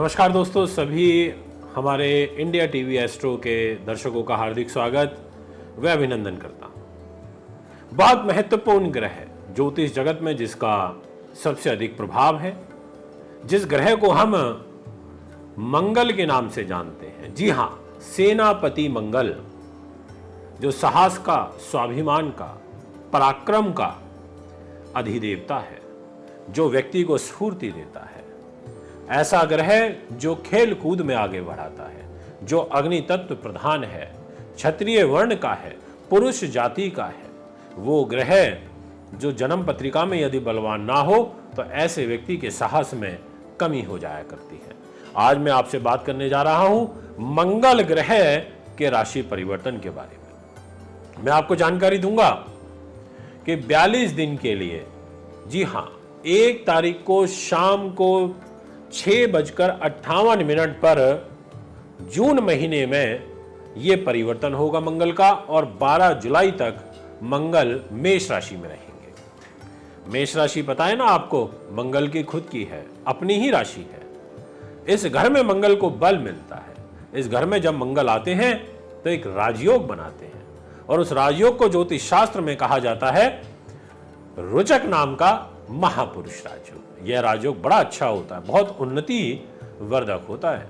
नमस्कार दोस्तों, सभी हमारे इंडिया टीवी एस्ट्रो के दर्शकों का हार्दिक स्वागत व अभिनंदन करता हूं। बहुत महत्वपूर्ण ग्रह है ज्योतिष जगत में जिसका सबसे अधिक प्रभाव है, जिस ग्रह को हम मंगल के नाम से जानते हैं। जी हां, सेनापति मंगल, जो साहस का, स्वाभिमान का, पराक्रम का अधिदेवता है, जो व्यक्ति को स्फूर्ति देता है। ऐसा ग्रह जो खेल कूद में आगे बढ़ाता है, जो अग्नि तत्व प्रधान है, क्षत्रिय वर्ण का है, पुरुष जाति का है। वो ग्रह जो जन्म पत्रिका में यदि बलवान ना हो तो ऐसे व्यक्ति के साहस में कमी हो जाया करती है। आज मैं आपसे बात करने जा रहा हूं मंगल ग्रह के राशि परिवर्तन के बारे में। मैं आपको जानकारी दूंगा कि 42 दिन के लिए, जी हां, 1 तारीख को शाम को 6:58 पर जून महीने में यह परिवर्तन होगा मंगल का, और 12 जुलाई तक मंगल मेष राशि में रहेंगे। मेष राशि पता है ना आपको, मंगल की खुद की है, अपनी ही राशि है। इस घर में मंगल को बल मिलता है। इस घर में जब मंगल आते हैं तो एक राजयोग बनाते हैं, और उस राजयोग को ज्योतिष शास्त्र में कहा जाता है रुचक नाम का महापुरुष राजयोग। यह राजयोग बड़ा अच्छा होता है, बहुत उन्नति वर्धक होता है।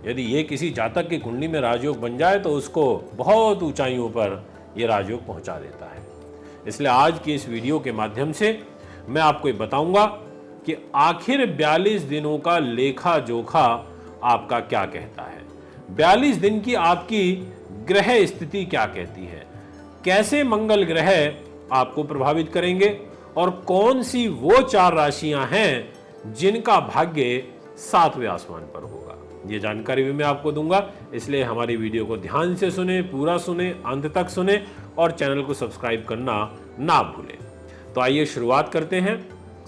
यदि ये किसी जातक की कुंडली में राजयोग बन जाए तो उसको बहुत ऊंचाइयों पर यह राजयोग पहुंचा देता है। इसलिए आज की इस वीडियो के माध्यम से मैं आपको ये बताऊंगा कि आखिर 42 दिनों का लेखा जोखा आपका क्या कहता है, 42 दिन की आपकी ग्रह स्थिति क्या कहती है, कैसे मंगल ग्रह आपको प्रभावित करेंगे, और कौन सी वो 4 राशियां हैं जिनका भाग्य 7वें आसमान पर होगा। ये जानकारी भी मैं आपको दूंगा, इसलिए हमारी वीडियो को ध्यान से सुने, पूरा सुने, अंत तक सुने और चैनल को सब्सक्राइब करना ना भूलें। तो आइए शुरुआत करते हैं।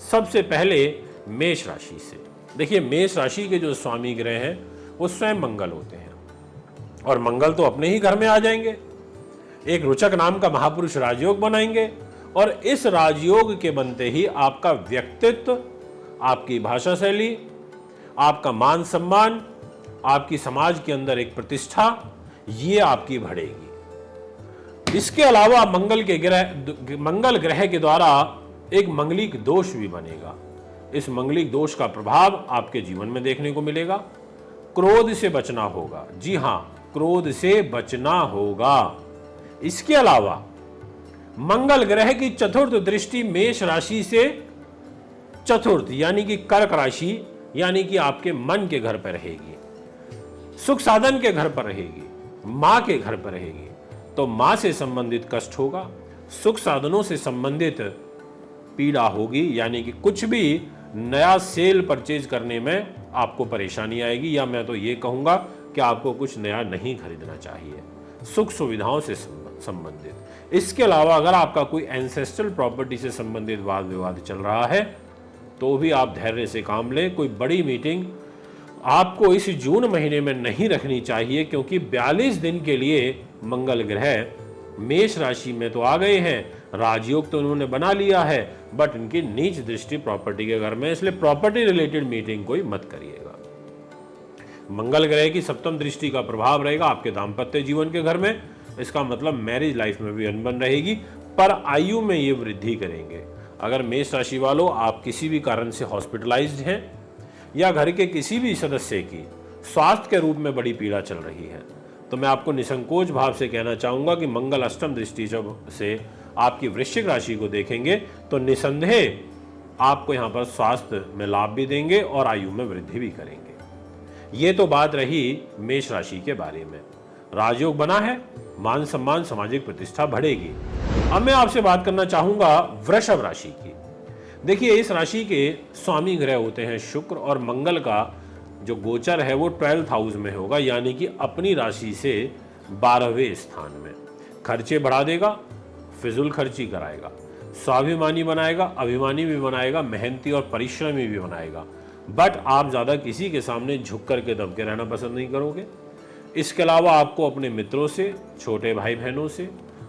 सबसे पहले मेष राशि से। देखिए, मेष राशि के जो स्वामी ग्रह हैं वो स्वयं मंगल होते हैं, और मंगल तो अपने ही घर में आ जाएंगे। एक रुचक नाम का महापुरुष राजयोग बनाएंगे, और इस राजयोग के बनते ही आपका व्यक्तित्व, आपकी भाषा शैली, आपका मान सम्मान, आपकी समाज के अंदर एक प्रतिष्ठा, ये आपकी बढ़ेगी। इसके अलावा मंगल ग्रह के द्वारा एक मंगलिक दोष भी बनेगा। इस मंगलिक दोष का प्रभाव आपके जीवन में देखने को मिलेगा। क्रोध से बचना होगा। जी हां, क्रोध से बचना होगा। इसके अलावा मंगल ग्रह की चतुर्थ दृष्टि मेष राशि से चतुर्थ यानी कि कर्क राशि, यानी कि आपके मन के घर पर रहेगी, सुख साधन के घर पर रहेगी, मां के घर पर रहेगी। तो मां से संबंधित कष्ट होगा, सुख साधनों से संबंधित पीड़ा होगी, यानी कि कुछ भी नया सेल परचेज करने में आपको परेशानी आएगी, या मैं तो ये कहूंगा कि आपको कुछ नया नहीं खरीदना चाहिए, सुख सुविधाओं से संबंधित। इसके अलावा अगर आपका कोई एंसेस्ट्रल प्रॉपर्टी से संबंधित वाद विवाद चल रहा है तो भी आप धैर्य से काम लें। कोई बड़ी मीटिंग आपको इस जून महीने में नहीं रखनी चाहिए, क्योंकि 42 दिन के लिए मंगल ग्रह मेष राशि में तो आ गए हैं, राजयोग तो उन्होंने बना लिया है, बट इनकी नीच दृष्टि प्रॉपर्टी के घर में, इसलिए प्रॉपर्टी रिलेटेड मीटिंग कोई मत करिएगा। मंगल ग्रह की सप्तम दृष्टि का प्रभाव रहेगा आपके दाम्पत्य जीवन के घर में। इसका मतलब मैरिज लाइफ में भी अनबन रहेगी, पर आयु में ये वृद्धि करेंगे। अगर मेष राशि वालों आप किसी भी कारण से हॉस्पिटलाइज्ड हैं, या घर के किसी भी सदस्य की स्वास्थ्य के रूप में बड़ी पीड़ा चल रही है, तो मैं आपको निसंकोच भाव से कहना चाहूंगा कि मंगल अष्टम दृष्टि जब से आपकी वृश्चिक राशि को देखेंगे तो निसंदेह आपको यहाँ पर स्वास्थ्य में लाभ भी देंगे और आयु में वृद्धि भी करेंगे। ये तो बात रही मेष राशि के बारे में। राजयोग बना है, मान सम्मान, सामाजिक प्रतिष्ठा बढ़ेगी। अब मैं आपसे बात करना चाहूंगा वृषभ राशि की। देखिए, इस राशि के स्वामी ग्रह होते हैं शुक्र, और मंगल का जो गोचर है वो 12th हाउस में होगा, यानी कि अपनी राशि से 12वें स्थान में। खर्चे बढ़ा देगा, फिजूल खर्ची कराएगा, स्वाभिमानी बनाएगा, अभिमानी भी बनाएगा, मेहनती और परिश्रमी भी बनाएगा, बट आप ज्यादा किसी के सामने झुक कर के दब के रहना पसंद नहीं करोगे। इसके अलावा आपको अपने मित्रों से, छोटे भाई बहनों से,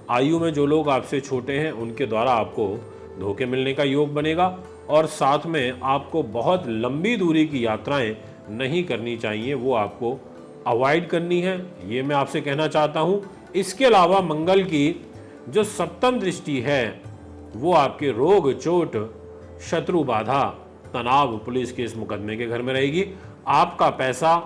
आयु में जो लोग आपसे छोटे हैं उनके द्वारा आपको धोखे मिलने का योग बनेगा, और साथ में आपको बहुत लंबी दूरी की यात्राएं नहीं करनी चाहिए, वो आपको अवॉइड करनी है, ये मैं आपसे कहना चाहता हूँ। इसके अलावा मंगल की जो सप्तम दृष्टि है वो आपके रोग, चोट, शत्रु बाधा, तनाव, पुलिस केस मुकदमे के घर में रहेगी। आपका पैसा,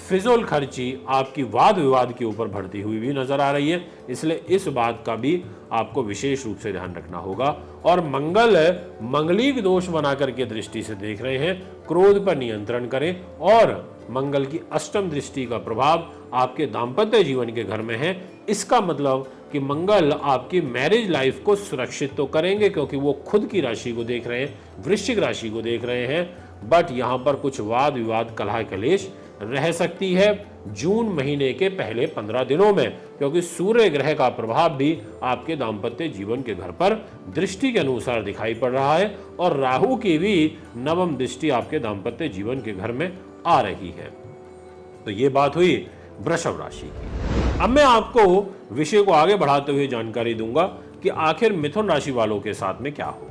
फिजूल खर्ची आपकी वाद विवाद के ऊपर बढ़ती हुई भी नजर आ रही है, इसलिए इस बात का भी आपको विशेष रूप से ध्यान रखना होगा। और मंगल मंगलिक दोष बनाकर के दृष्टि से देख रहे हैं, क्रोध पर नियंत्रण करें। और मंगल की अष्टम दृष्टि का प्रभाव आपके दाम्पत्य जीवन के घर में है। इसका मतलब कि मंगल आपकी मैरिज लाइफ को सुरक्षित तो करेंगे, क्योंकि वो खुद की राशि को देख रहे हैं, वृश्चिक राशि को देख रहे हैं, बट यहाँ पर कुछ वाद विवाद, कलह कलेश रह सकती है जून महीने के पहले 15 दिनों में, क्योंकि सूर्य ग्रह का प्रभाव भी आपके दाम्पत्य जीवन के घर पर दृष्टि के अनुसार दिखाई पड़ रहा है, और राहु की भी नवम दृष्टि आपके दाम्पत्य जीवन के घर में आ रही है। तो ये बात हुई वृषभ राशि की। अब मैं आपको विषय को आगे बढ़ाते हुए जानकारी दूंगा कि आखिर मिथुन राशि वालों के साथ में क्या होगा।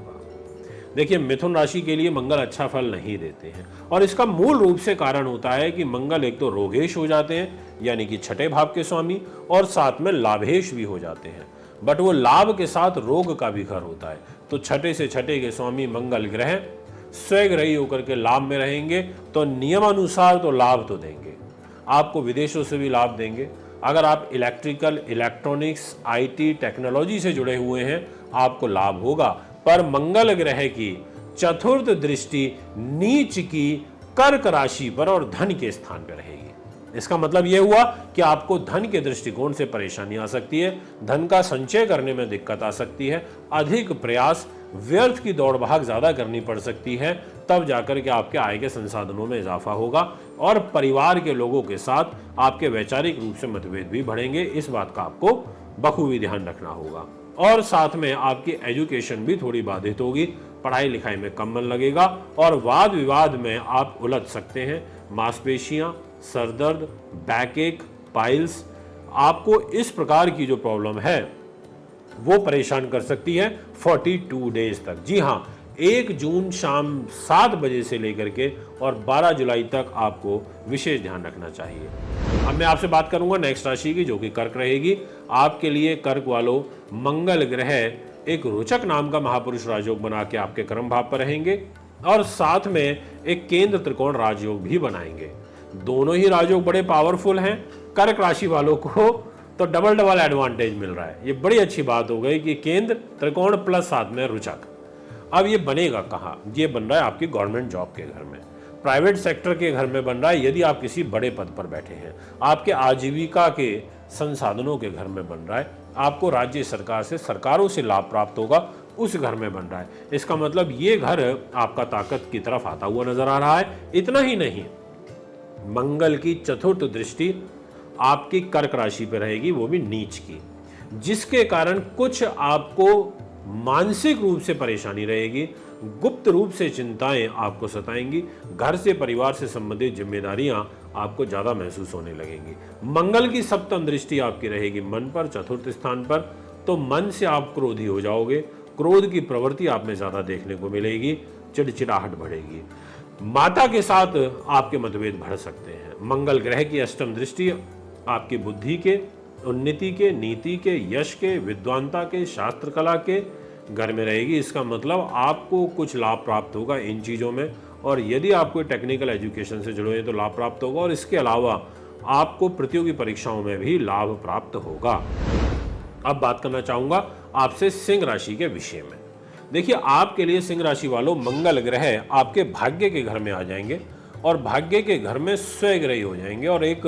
देखिए, मिथुन राशि के लिए मंगल अच्छा फल नहीं देते हैं, और इसका मूल रूप से कारण होता है कि मंगल एक तो रोगेश हो जाते हैं, यानी कि छठे भाव के स्वामी, और साथ में लाभेश भी हो जाते हैं। बट वो लाभ के साथ रोग का भी घर होता है। तो छठे से छठे के स्वामी मंगल ग्रह स्वग्रही होकर के लाभ में रहेंगे, तो नियमानुसार तो लाभ तो देंगे, आपको विदेशों से भी लाभ देंगे। अगर आप इलेक्ट्रिकल, इलेक्ट्रॉनिक्स, आईटी, टेक्नोलॉजी से जुड़े हुए हैं, आपको लाभ होगा। पर मंगल ग्रह की चतुर्थ दृष्टि नीच की कर्क राशि पर और धन के स्थान पर रहेगी। इसका मतलब यह हुआ कि आपको धन के दृष्टिकोण से परेशानी आ सकती है, धन का संचय करने में दिक्कत आ सकती है, अधिक प्रयास, व्यर्थ की दौड़ भाग ज्यादा करनी पड़ सकती है, तब जाकर के आपके आय के संसाधनों में इजाफा होगा। और परिवार के लोगों के साथ आपके वैचारिक रूप से मतभेद भी बढ़ेंगे, इस बात का आपको बखूबी ध्यान रखना होगा। और साथ में आपकी एजुकेशन भी थोड़ी बाधित होगी, पढ़ाई लिखाई में कम मन लगेगा, और वाद विवाद में आप उलझ सकते हैं। मांसपेशियां, सरदर्द, बैकएक, पाइल्स, आपको इस प्रकार की जो प्रॉब्लम है वो परेशान कर सकती है 42 डेज तक। जी हाँ, 1 जून शाम 7 बजे से लेकर के और 12 जुलाई तक आपको विशेष ध्यान रखना चाहिए। अब मैं आपसे बात करूंगा नेक्स्ट राशि की, जो कि कर्क रहेगी। आपके लिए कर्क वालों, मंगल ग्रह एक रोचक नाम का महापुरुष राजयोग बना के आपके कर्म भाव पर रहेंगे, और साथ में एक केंद्र त्रिकोण राजयोग भी बनाएंगे। दोनों ही राजयोग बड़े पावरफुल हैं। कर्क राशि वालों को तो डबल एडवांटेज मिल रहा है। ये बड़ी अच्छी बात हो गई कि केंद्र त्रिकोण प्लस साथ में रुचक। अब ये बनेगा कहाँ? ये बन रहा है आपकी गवर्नमेंट जॉब के घर में, प्राइवेट सेक्टर के घर में बन रहा है, यदि आप किसी बड़े पद पर बैठे हैं, आपके आजीविका के संसाधनों के घर में बन रहा है, आपको राज्य सरकार से, सरकारों से लाभ प्राप्त होगा, उस घर में बन रहा है। इसका मतलब ये घर आपका ताकत की तरफ आता हुआ नजर आ रहा है। इतना ही नहीं, मंगल की चतुर्थ दृष्टि आपकी कर्क राशि पर रहेगी, वो भी नीच की, जिसके कारण कुछ आपको मानसिक रूप से परेशानी रहेगी, गुप्त रूप से चिंताएं आपको सताएंगी, घर से, परिवार से संबंधित जिम्मेदारियां आपको ज्यादा महसूस होने लगेंगी। मंगल की सप्तम दृष्टि आपकी रहेगी मन पर, चतुर्थ स्थान पर, तो मन से आप क्रोधी हो जाओगे, क्रोध की प्रवृत्ति आप में ज्यादा देखने को मिलेगी, चिड़चिड़ाहट बढ़ेगी, माता के साथ आपके मतभेद बढ़ सकते हैं। मंगल ग्रह की अष्टम दृष्टि आपकी बुद्धि के, उन्नति के, नीति के, यश के, विद्वानता के, शास्त्र कला के घर में रहेगी। इसका मतलब आपको कुछ लाभ प्राप्त होगा इन चीज़ों में, और यदि आप कोई टेक्निकल एजुकेशन से जुड़े हैं तो लाभ प्राप्त होगा, और इसके अलावा आपको प्रतियोगी परीक्षाओं में भी लाभ प्राप्त होगा। अब बात करना चाहूँगा आपसे सिंह राशि के विषय में। देखिए, आपके लिए सिंह राशि वालों, मंगल ग्रह आपके भाग्य के घर में आ जाएंगे, और भाग्य के घर में स्वग्रही हो जाएंगे, और एक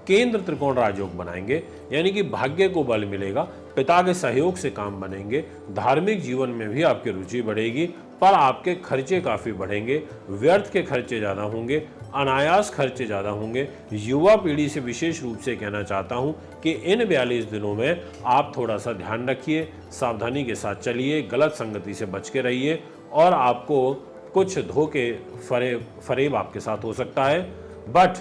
केंद्र त्रिकोण राजयोग बनाएंगे, यानी कि भाग्य को बल मिलेगा, पिता के सहयोग से काम बनेंगे, धार्मिक जीवन में भी आपकी रुचि बढ़ेगी, पर आपके खर्चे काफ़ी बढ़ेंगे, व्यर्थ के खर्चे ज़्यादा होंगे, अनायास खर्चे ज़्यादा होंगे। युवा पीढ़ी से विशेष रूप से कहना चाहता हूँ कि इन 42 दिनों में आप थोड़ा सा ध्यान रखिए, सावधानी के साथ चलिए, गलत संगति से बच के रहिए, और आपको कुछ धोखे फरेब आपके साथ हो सकता है। बट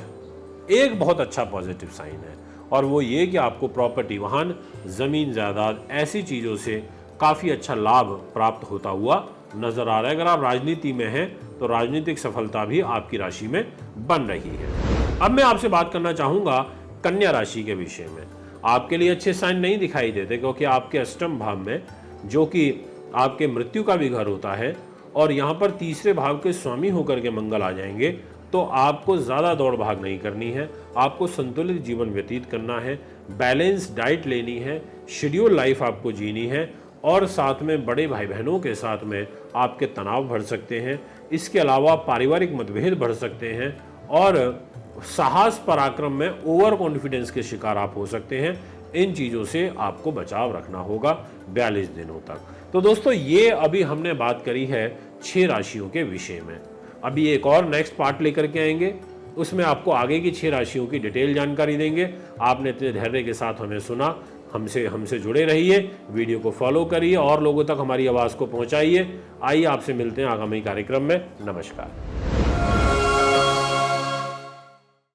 एक बहुत अच्छा पॉजिटिव साइन है, और वो ये कि आपको प्रॉपर्टी, वाहन, ज़मीन, जायदाद, ऐसी चीज़ों से काफ़ी अच्छा लाभ प्राप्त होता हुआ नजर आ रहा है। अगर आप राजनीति में हैं तो राजनीतिक सफलता भी आपकी राशि में बन रही है। अब मैं आपसे बात करना चाहूंगा कन्या राशि के विषय में। आपके लिए अच्छे साइन नहीं दिखाई देते, क्योंकि आपके अष्टम भाव में, जो कि आपके मृत्यु का भी घर होता है, और यहाँ पर तीसरे भाव के स्वामी होकर के मंगल आ जाएंगे, तो आपको ज़्यादा दौड़ भाग नहीं करनी है। आपको संतुलित जीवन व्यतीत करना है, बैलेंस डाइट लेनी है, शेड्यूल लाइफ आपको जीनी है, और साथ में बड़े भाई बहनों के साथ में आपके तनाव बढ़ सकते हैं। इसके अलावा पारिवारिक मतभेद बढ़ सकते हैं, और साहस पराक्रम में ओवर कॉन्फिडेंस के शिकार आप हो सकते हैं। इन चीज़ों से आपको बचाव रखना होगा 42 दिनों तक। तो दोस्तों, ये अभी हमने बात करी है 6 राशियों के विषय में। अभी एक और नेक्स्ट पार्ट लेकर के आएंगे, उसमें आपको आगे की 6 राशियों की डिटेल जानकारी देंगे। आपने इतने धैर्य के साथ हमें सुना, हमसे जुड़े रहिए, वीडियो को फॉलो करिए और लोगों तक हमारी आवाज़ को पहुंचाइए। आइए आपसे मिलते हैं आगामी कार्यक्रम में। नमस्कार।